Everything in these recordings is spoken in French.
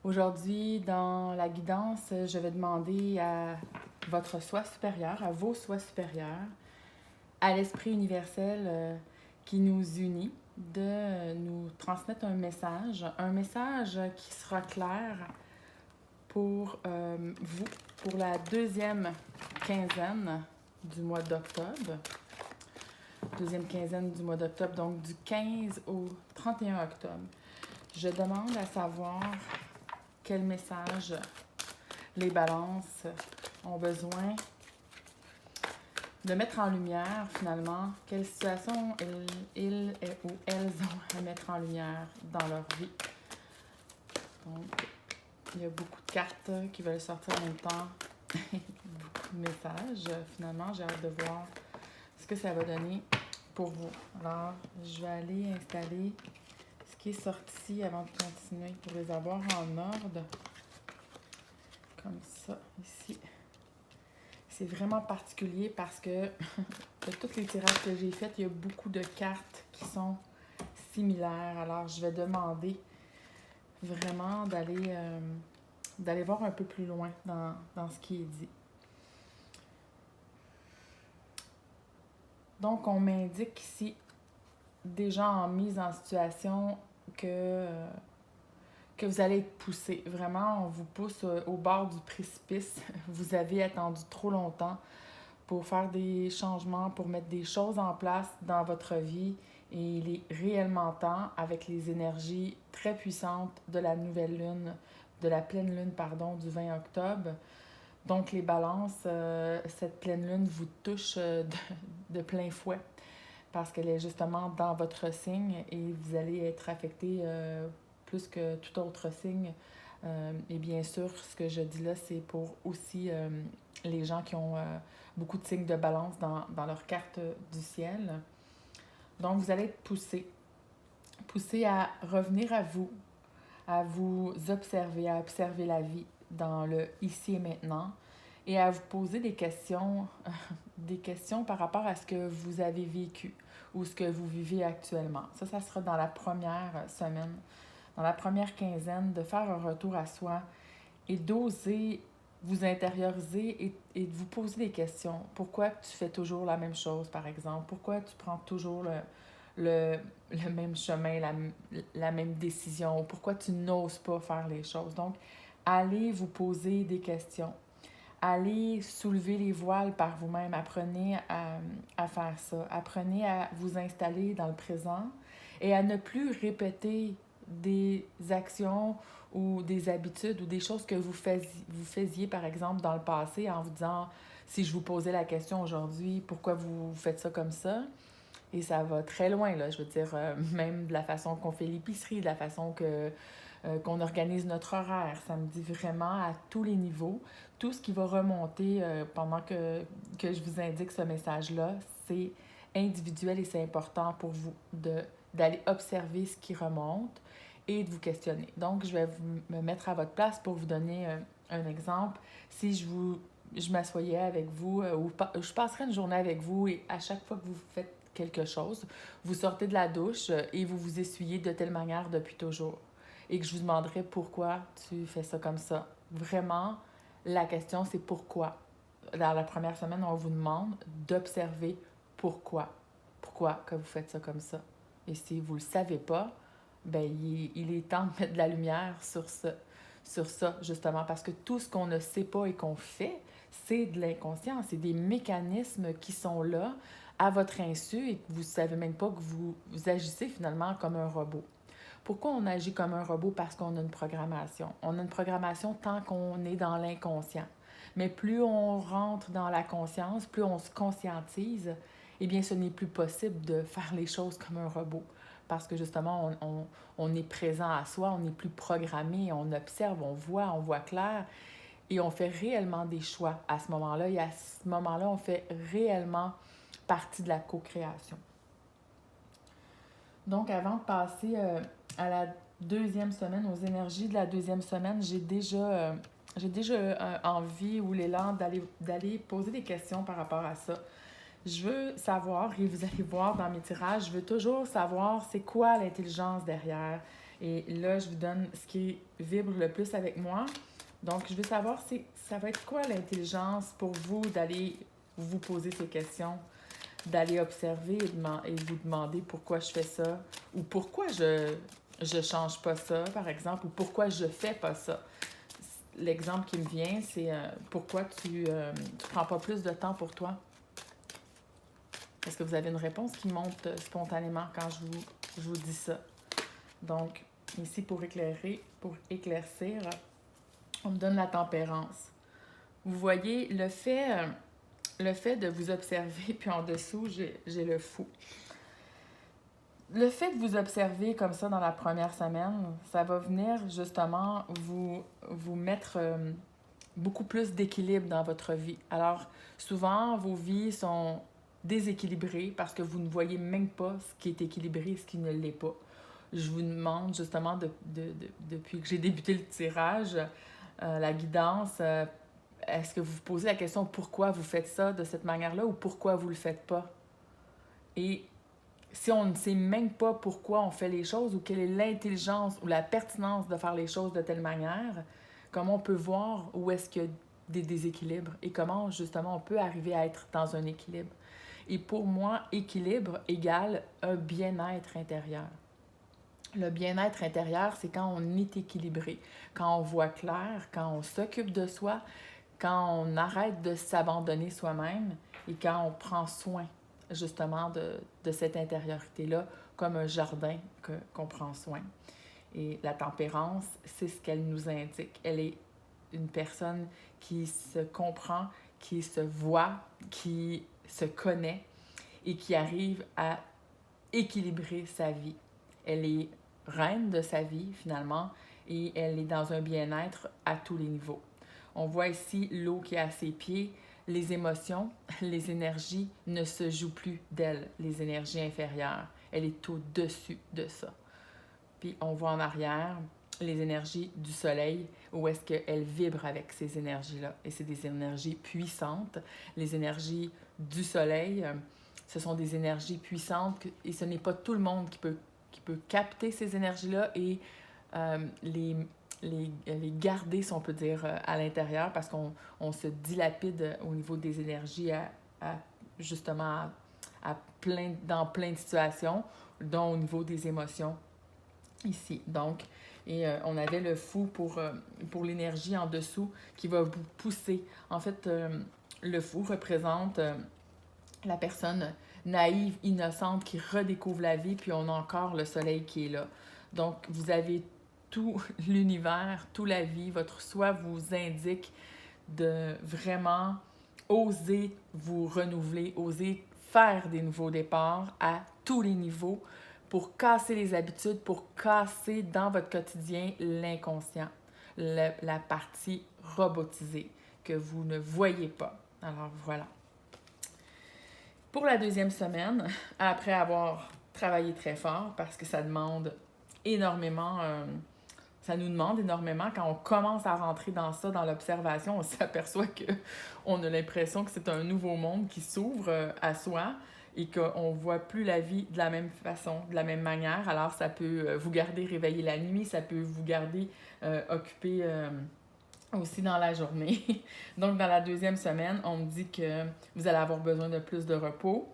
Aujourd'hui, dans la guidance, je vais demander à votre soi supérieur, à vos soins supérieurs, à l'esprit universel qui nous unit, de nous transmettre un message qui sera clair pour vous, pour la deuxième quinzaine du mois d'octobre. Deuxième quinzaine du mois d'octobre, donc du 15 au 31 octobre. Je demande à savoir quel message les balances ont besoin de mettre en lumière, finalement, quelle situation ils ou elles ont à mettre en lumière dans leur vie. Donc, il y a beaucoup de cartes qui veulent sortir en même temps, beaucoup de messages. Finalement, j'ai hâte de voir ce que ça va donner pour vous. Alors, je vais aller installer ce qui est sorti avant de continuer pour les avoir en ordre. Comme ça, ici. C'est vraiment particulier parce que de tous les tirages que j'ai faits, il y a beaucoup de cartes qui sont similaires. Alors, je vais demander vraiment d'aller voir un peu plus loin dans ce qui est dit. Donc, on m'indique ici, déjà en mise en situation, que vous allez être poussé. Vraiment, on vous pousse au bord du précipice. Vous avez attendu trop longtemps pour faire des changements, pour mettre des choses en place dans votre vie. Et il est réellement temps, avec les énergies très puissantes de la nouvelle lune, de la pleine lune, pardon, du 20 octobre. Donc, les balances, cette pleine lune vous touche de plein fouet parce qu'elle est justement dans votre signe et vous allez être affecté plus que tout autre signe. Et bien sûr, ce que je dis là, c'est pour aussi les gens qui ont beaucoup de signes de balance dans leur carte du ciel. Donc, vous allez être poussé à revenir à vous observer, à observer la vie dans le ici et maintenant et à vous poser des questions par rapport à ce que vous avez vécu ou ce que vous vivez actuellement. Ça sera dans la première semaine, dans la première quinzaine, de faire un retour à soi et d'oser vous intérioriser et de vous poser des questions. Pourquoi tu fais toujours la même chose, par exemple? Pourquoi tu prends toujours le même chemin, la même décision? Pourquoi tu n'oses pas faire les choses? Donc, allez vous poser des questions. Allez soulever les voiles par vous-même. Apprenez à faire ça. Apprenez à vous installer dans le présent et à ne plus répéter des actions ou des habitudes ou des choses que vous faisiez, par exemple, dans le passé en vous disant, si je vous posais la question aujourd'hui, pourquoi vous faites ça comme ça? Et ça va très loin, là. Je veux dire, même de la façon qu'on fait l'épicerie, de la façon qu'on organise notre horaire. Ça me dit vraiment à tous les niveaux. Tout ce qui va remonter pendant que je vous indique ce message-là, c'est individuel et c'est important pour vous d'aller observer ce qui remonte et de vous questionner. Donc, je vais me mettre à votre place pour vous donner un exemple. Si je m'assoyais avec vous ou je passerais une journée avec vous et à chaque fois que vous faites quelque chose, vous sortez de la douche et vous vous essuyez de telle manière depuis toujours. Et que je vous demanderais pourquoi tu fais ça comme ça. Vraiment, la question, c'est pourquoi. Dans la première semaine, on vous demande d'observer pourquoi. Pourquoi que vous faites ça comme ça. Et si vous ne le savez pas, ben il est temps de mettre de la lumière sur ça, justement, parce que tout ce qu'on ne sait pas et qu'on fait, c'est de l'inconscient, c'est des mécanismes qui sont là à votre insu et que vous ne savez même pas que vous agissez finalement comme un robot. Pourquoi on agit comme un robot? Parce qu'on a une programmation. On a une programmation tant qu'on est dans l'inconscient. Mais plus on rentre dans la conscience, plus on se conscientise, eh bien, ce n'est plus possible de faire les choses comme un robot. Parce que justement, on est présent à soi, on n'est plus programmé, on observe, on voit clair et on fait réellement des choix à ce moment-là. Et à ce moment-là, on fait réellement partie de la co-création. Donc, avant de passer à la deuxième semaine, aux énergies de la deuxième semaine, j'ai déjà envie ou l'élan d'aller poser des questions par rapport à ça. Je veux savoir, et vous allez voir dans mes tirages, je veux toujours savoir c'est quoi l'intelligence derrière. Et là, je vous donne ce qui vibre le plus avec moi. Donc, je veux savoir, ça va être quoi l'intelligence pour vous d'aller vous poser ces questions, d'aller observer et vous demander pourquoi je fais ça, ou pourquoi je change pas ça, par exemple, ou pourquoi je fais pas ça. L'exemple qui me vient, c'est pourquoi tu prends pas plus de temps pour toi. Est-ce que vous avez une réponse qui monte spontanément quand je vous dis ça? Donc, ici, pour éclaircir, on me donne la tempérance. Vous voyez, le fait de vous observer, puis en dessous, j'ai le fou. Le fait de vous observer comme ça dans la première semaine, ça va venir justement vous mettre beaucoup plus d'équilibre dans votre vie. Alors, souvent, vos vies sont déséquilibrées parce que vous ne voyez même pas ce qui est équilibré et ce qui ne l'est pas. Je vous demande justement, depuis que j'ai débuté le tirage, la guidance, est-ce que vous vous posez la question pourquoi vous faites ça de cette manière-là ou pourquoi vous ne le faites pas? Et si on ne sait même pas pourquoi on fait les choses ou quelle est l'intelligence ou la pertinence de faire les choses de telle manière, comment on peut voir où est-ce qu'il y a des déséquilibres et comment justement on peut arriver à être dans un équilibre. Et pour moi, équilibre égale un bien-être intérieur. Le bien-être intérieur, c'est quand on est équilibré, quand on voit clair, quand on s'occupe de soi, quand on arrête de s'abandonner soi-même et quand on prend soin justement de cette intériorité-là comme un jardin qu'on prend soin. Et la tempérance, c'est ce qu'elle nous indique. Elle est une personne qui se comprend, qui se voit, qui se connaît et qui arrive à équilibrer sa vie. Elle est reine de sa vie, finalement, et elle est dans un bien-être à tous les niveaux. On voit ici l'eau qui est à ses pieds, les émotions, les énergies ne se jouent plus d'elle, les énergies inférieures. Elle est au-dessus de ça. Puis on voit en arrière les énergies du soleil, où est-ce qu'elle vibre avec ces énergies-là. Et c'est des énergies puissantes. Les énergies du soleil, ce sont des énergies puissantes et ce n'est pas tout le monde qui peut capter ces énergies-là et les garder, si on peut dire, à l'intérieur parce qu'on se dilapide au niveau des énergies justement dans plein de situations, dont au niveau des émotions ici. Donc, on avait le fou pour l'énergie en dessous qui va vous pousser. En fait, le fou représente la personne naïve, innocente, qui redécouvre la vie, puis on a encore le soleil qui est là. Donc, vous avez tout l'univers, toute la vie, votre soi vous indique de vraiment oser vous renouveler, oser faire des nouveaux départs à tous les niveaux pour casser les habitudes, pour casser dans votre quotidien l'inconscient, la partie robotisée que vous ne voyez pas. Alors voilà. Pour la deuxième semaine, après avoir travaillé très fort, parce que ça demande énormément, ça nous demande énormément, quand on commence à rentrer dans ça, dans l'observation, on s'aperçoit qu'on a l'impression que c'est un nouveau monde qui s'ouvre à soi et qu'on ne voit plus la vie de la même façon, de la même manière. Alors, ça peut vous garder réveillé la nuit, ça peut vous garder occupé aussi dans la journée. Donc, dans la deuxième semaine, on me dit que vous allez avoir besoin de plus de repos,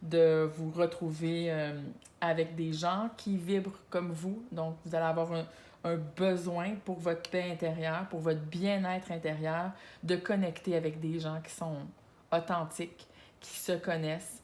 de vous retrouver avec des gens qui vibrent comme vous. Donc, vous allez avoir un besoin pour votre paix intérieure, pour votre bien-être intérieur, de connecter avec des gens qui sont authentiques, qui se connaissent,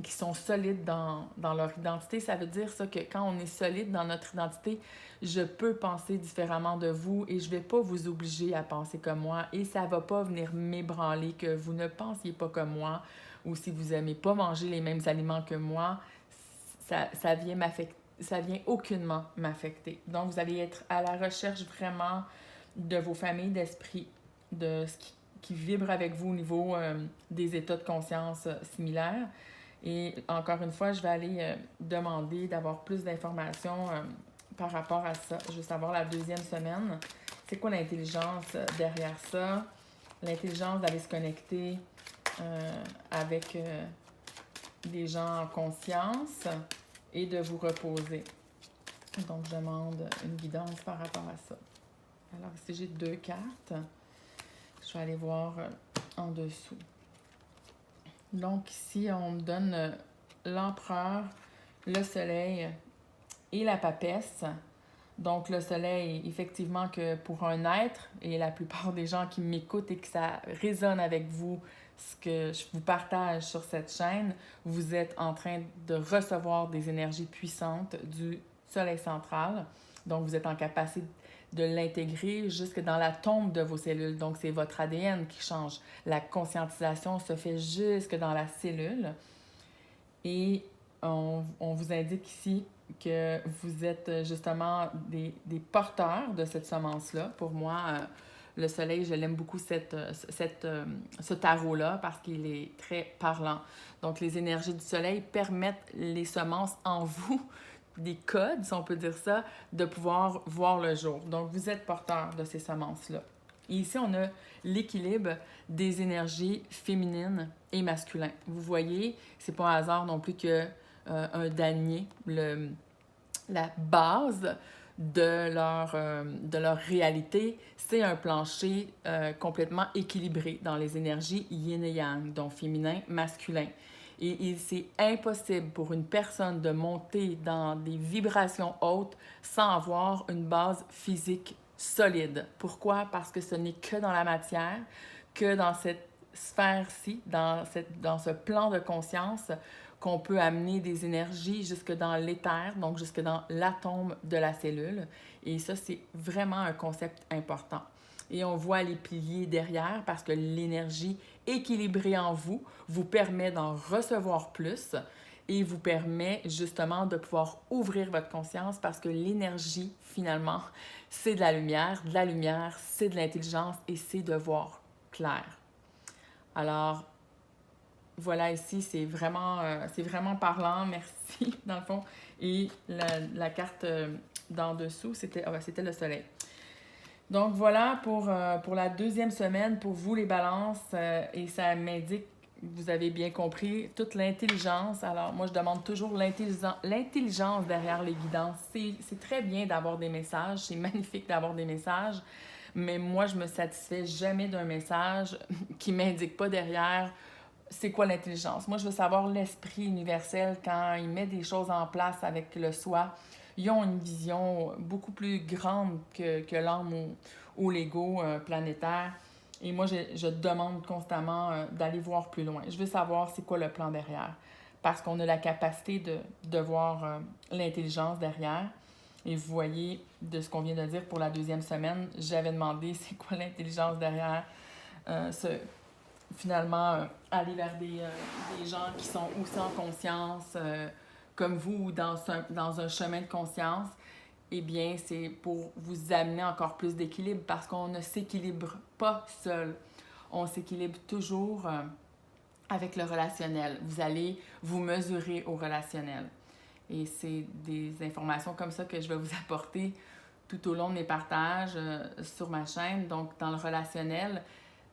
qui sont solides dans leur identité. Ça veut dire ça que quand on est solide dans notre identité, je peux penser différemment de vous et je ne vais pas vous obliger à penser comme moi et ça ne va pas venir m'ébranler que vous ne pensiez pas comme moi ou si vous n'aimez pas manger les mêmes aliments que moi, ça vient m'affecter. Ça vient aucunement m'affecter. Donc, vous allez être à la recherche vraiment de vos familles d'esprit, de ce qui vibre avec vous au niveau des états de conscience similaires. Et encore une fois, je vais aller demander d'avoir plus d'informations par rapport à ça. Je veux savoir la deuxième semaine. C'est quoi l'intelligence derrière ça? L'intelligence d'aller se connecter avec des gens en conscience et de vous reposer. Donc, je demande une guidance par rapport à ça. Alors, ici, j'ai 2 cartes. Je vais aller voir en dessous. Donc, ici, on me donne l'empereur, le soleil et la papesse. Donc, le soleil, effectivement, que pour un être, et la plupart des gens qui m'écoutent et que ça résonne avec vous, ce que je vous partage sur cette chaîne, vous êtes en train de recevoir des énergies puissantes du soleil central. Donc, vous êtes en capacité de l'intégrer jusque dans la tombe de vos cellules. Donc, c'est votre ADN qui change. La conscientisation se fait jusque dans la cellule. Et on vous indique ici que vous êtes justement des porteurs de cette semence-là. Pour moi, le soleil, je l'aime beaucoup ce tarot-là parce qu'il est très parlant. Donc, les énergies du soleil permettent les semences en vous, des codes, si on peut dire ça, de pouvoir voir le jour. Donc, vous êtes porteur de ces semences-là. Et ici, on a l'équilibre des énergies féminines et masculines. Vous voyez, c'est pas un hasard non plus que un damier, la base de leur réalité, c'est un plancher complètement équilibré dans les énergies yin et yang, donc féminin, masculin. Et c'est impossible pour une personne de monter dans des vibrations hautes sans avoir une base physique solide. Pourquoi? Parce que ce n'est que dans la matière, que dans cette sphère-ci, dans ce plan de conscience, qu'on peut amener des énergies jusque dans l'éther, donc jusque dans l'atome de la cellule. Et ça, c'est vraiment un concept important. Et on voit les piliers derrière parce que l'énergie équilibrée en vous vous permet d'en recevoir plus et vous permet justement de pouvoir ouvrir votre conscience parce que l'énergie, finalement, c'est de la lumière. De la lumière, c'est de l'intelligence et c'est de voir clair. Alors, voilà, ici, c'est vraiment parlant, merci, dans le fond. Et la carte d'en dessous, c'était le soleil. Donc, voilà pour la deuxième semaine, pour vous, les balances, et ça m'indique, vous avez bien compris, toute l'intelligence. Alors, moi, je demande toujours l'intelligence derrière les guidances. C'est très bien d'avoir des messages, c'est magnifique d'avoir des messages, mais moi, je me satisfais jamais d'un message qui m'indique pas derrière c'est quoi l'intelligence. Moi, je veux savoir l'esprit universel quand il met des choses en place avec le soi. Ils ont une vision beaucoup plus grande que l'âme ou l'ego planétaire. Et moi, je demande constamment d'aller voir plus loin. Je veux savoir c'est quoi le plan derrière. Parce qu'on a la capacité de voir l'intelligence derrière. Et vous voyez, de ce qu'on vient de dire pour la deuxième semaine, j'avais demandé c'est quoi l'intelligence derrière finalement aller vers des gens qui sont aussi en conscience comme vous ou dans un chemin de conscience, eh bien, c'est pour vous amener encore plus d'équilibre parce qu'on ne s'équilibre pas seul. On s'équilibre toujours avec le relationnel. Vous allez vous mesurer au relationnel. Et c'est des informations comme ça que je vais vous apporter tout au long de mes partages sur ma chaîne. Donc, dans le relationnel,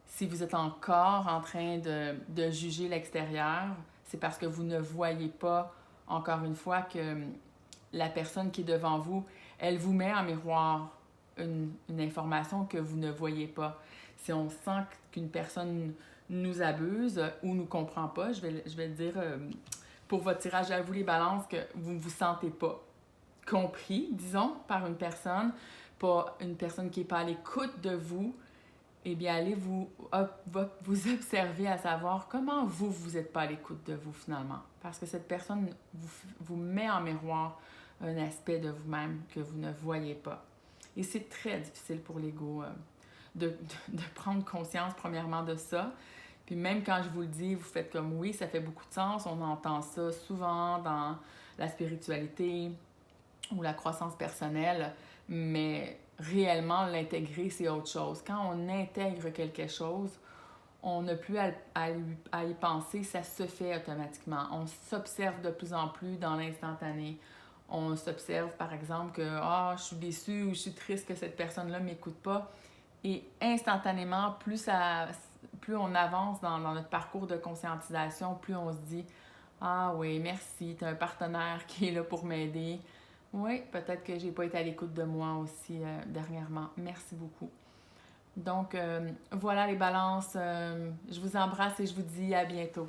si vous êtes encore en train de juger l'extérieur, c'est parce que vous ne voyez pas, encore une fois, que la personne qui est devant vous, elle vous met en miroir une information que vous ne voyez pas. Si on sent qu'une personne nous abuse ou nous comprend pas, je vais le dire pour votre tirage à vous les balances, que vous ne vous sentez pas compris, disons, par une personne, pas une personne qui n'est pas à l'écoute de vous, eh bien, allez vous observer à savoir comment vous n'êtes pas à l'écoute de vous finalement. Parce que cette personne vous met en miroir un aspect de vous-même que vous ne voyez pas. Et c'est très difficile pour l'ego de prendre conscience premièrement de ça. Puis même quand je vous le dis, vous faites comme oui, ça fait beaucoup de sens. On entend ça souvent dans la spiritualité ou la croissance personnelle, mais réellement l'intégrer, c'est autre chose. Quand on intègre quelque chose, on n'a plus à y penser, ça se fait automatiquement. On s'observe de plus en plus dans l'instantané. On s'observe, par exemple, que je suis déçue ou je suis triste que cette personne-là ne m'écoute pas. Et instantanément, plus on avance dans notre parcours de conscientisation, plus on se dit « Ah oui, merci, tu as un partenaire qui est là pour m'aider. Oui, peut-être que j'ai pas été à l'écoute de moi aussi dernièrement. Merci beaucoup. Donc, voilà les balances. Je vous embrasse et je vous dis à bientôt.